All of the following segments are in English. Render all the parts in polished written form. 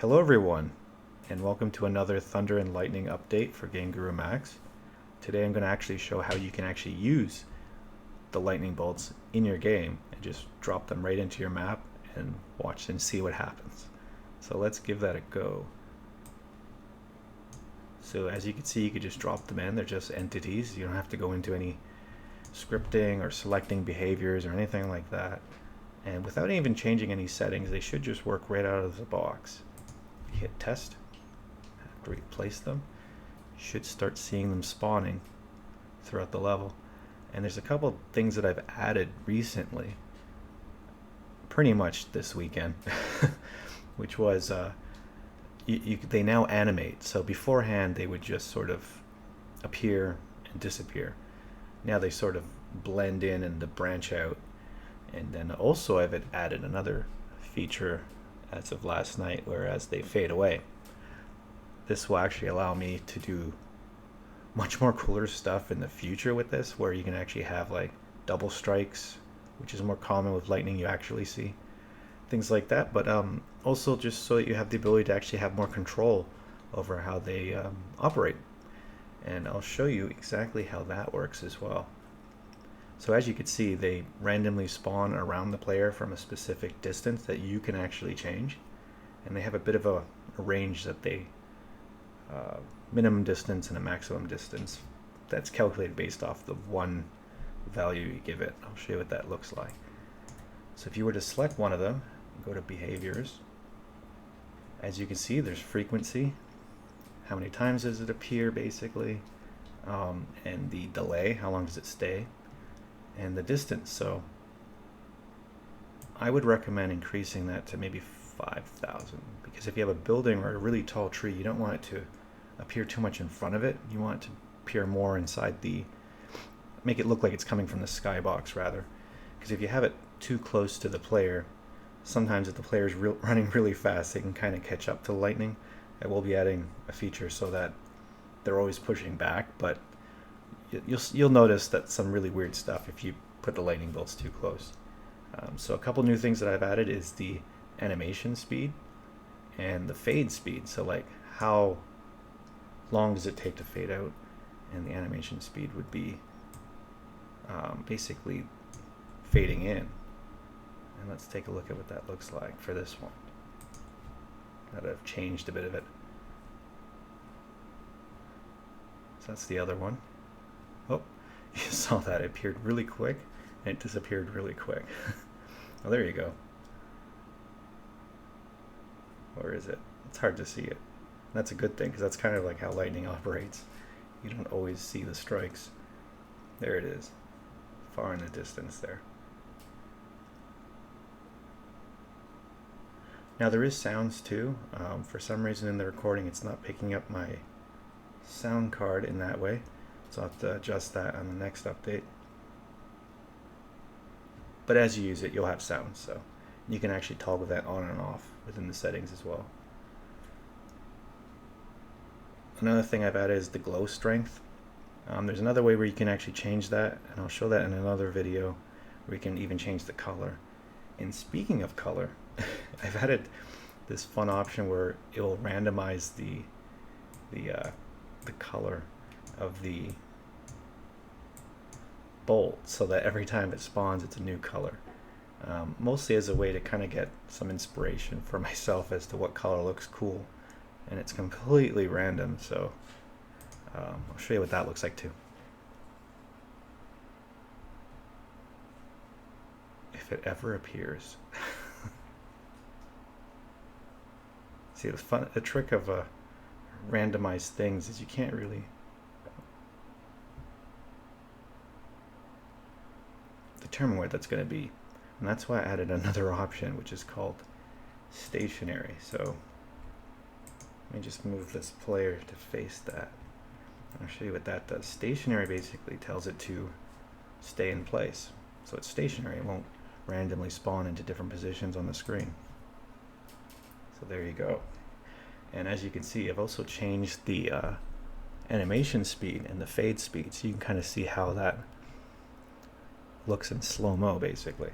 Hello everyone, and welcome to another Thunder and Lightning update for Game Guru Max. Today I'm going to actually show how you can actually use the lightning bolts in your game and just drop them right into your map and watch and see what happens. So let's give that a go. So as you can see, you could just drop them in. They're just entities. You don't have to go into any scripting or selecting behaviors or anything like that. And without even changing any settings, they should just work right out of the box. Hit test. After we place them, you should start seeing them spawning throughout the level. And there's a couple things that I've added recently, pretty much this weekend, which was they now animate. So beforehand they would just sort of appear and disappear. Now they sort of blend in and branch out. And then also I've added another feature as of last night, whereas they fade away. This will actually allow me to do much more cooler stuff in the future with this, where you can actually have like double strikes, which is more common with lightning you actually see. Things like that, but also just so that you have the ability to actually have more control over how they operate. And I'll show you exactly how that works as well. So as you can see, they randomly spawn around the player from a specific distance that you can actually change. And they have a bit of a range that they, minimum distance and a maximum distance, that's calculated based off the one value you give it. I'll show you what that looks like. So if you were to select one of them, go to behaviors, as you can see, there's frequency, how many times does it appear basically, and the delay, how long does it stay, and the distance. So I would recommend increasing that to maybe 5,000, because if you have a building or a really tall tree, you don't want it to appear too much in front of it. You want it to appear more inside make it look like it's coming from the skybox rather, because if you have it too close to the player, sometimes if the player is running really fast, they can kind of catch up to the lightning. I will be adding a feature so that they're always pushing back, but you'll notice that some really weird stuff if you put the lightning bolts too close. So a couple new things that I've added is the animation speed and the fade speed. So like how long does it take to fade out, and the animation speed would be basically fading in. And let's take a look at what that looks like for this one. Now that I've changed a bit of it. So that's the other one. Oh, you saw that. It appeared really quick and it disappeared really quick. Well, there you go. Where is it? It's hard to see it. That's a good thing, because that's kind of like how lightning operates. You don't always see the strikes. There it is, far in the distance there. Now there is sounds too. For some reason in the recording it's not picking up my sound card in that way. So I'll have to adjust that on the next update. But as you use it, you'll have sound, so you can actually toggle that on and off within the settings as well. Another thing I've added is the glow strength. There's another way where you can actually change that, and I'll show that in another video, where you can even change the color. And speaking of color, I've added this fun option where it will randomize the color of the bolt, so that every time it spawns it's a new color, mostly as a way to kind of get some inspiration for myself as to what color looks cool, and it's completely random. So I'll show you what that looks like too, if it ever appears. See, the trick of randomized things is you can't really determine what that's going to be, and that's why I added another option, which is called stationary. So let me just move this player to face that. I'll show you what that does. Stationary basically tells it to stay in place, so it's stationary. It won't randomly spawn into different positions on the screen. So there you go. And as you can see, I've also changed the animation speed and the fade speed, so you can kind of see how that looks in slow-mo basically.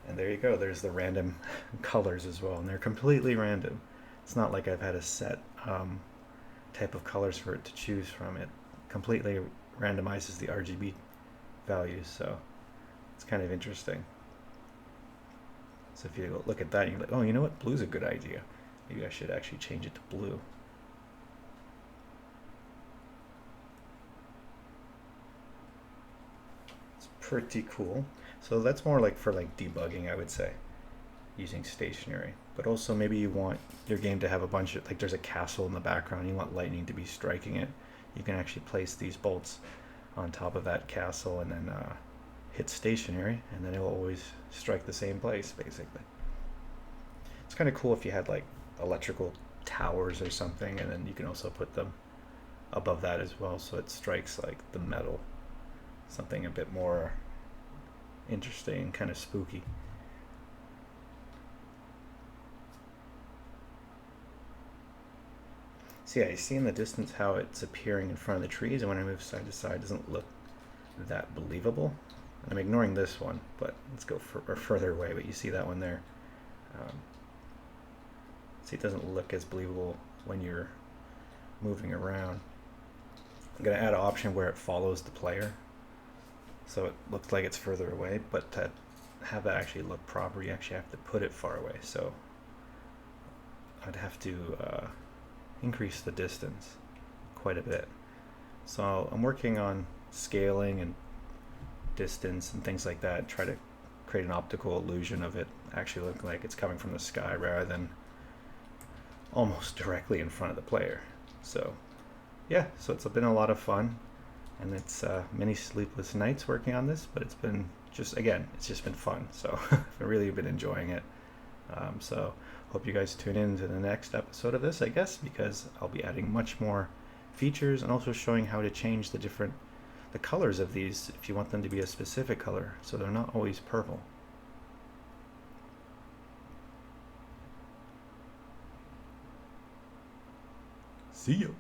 And there you go, there's the random colors as well, and they're completely random. It's not like I've had a set type of colors for it to choose from. It completely randomizes the RGB values, so it's kind of interesting. So if you look at that, you're like, oh, you know what? Blue's a good idea. Maybe I should actually change it to blue. It's pretty cool. So that's more like for like debugging, I would say, using stationary. But also maybe you want your game to have a bunch of, like there's a castle in the background, you want lightning to be striking it. You can actually place these bolts on top of that castle and then hit stationary, and then it will always strike the same place, basically. It's kind of cool if you had like electrical towers or something, and then you can also put them above that as well, so it strikes like the metal. Something a bit more interesting, kind of spooky. So yeah, you see in the distance how it's appearing in front of the trees, and when I move side to side, it doesn't look that believable. I'm ignoring this one, but let's go further away. But you see that one there. Um, see, it doesn't look as believable when you're moving around. I'm going to add an option where it follows the player, so it looks like it's further away. But to have that actually look proper, you actually have to put it far away. So I'd have to increase the distance quite a bit. So I'm working on scaling and distance and things like that, try to create an optical illusion of it actually looking like it's coming from the sky rather than almost directly in front of the player. So yeah, so it's been a lot of fun, and it's many sleepless nights working on this, but it's been just, again, it's just been fun. So I've really been enjoying it. So hope you guys tune in to the next episode of this, I guess, because I'll be adding much more features and also showing how to change the colors of these if you want them to be a specific color, so they're not always purple. See you.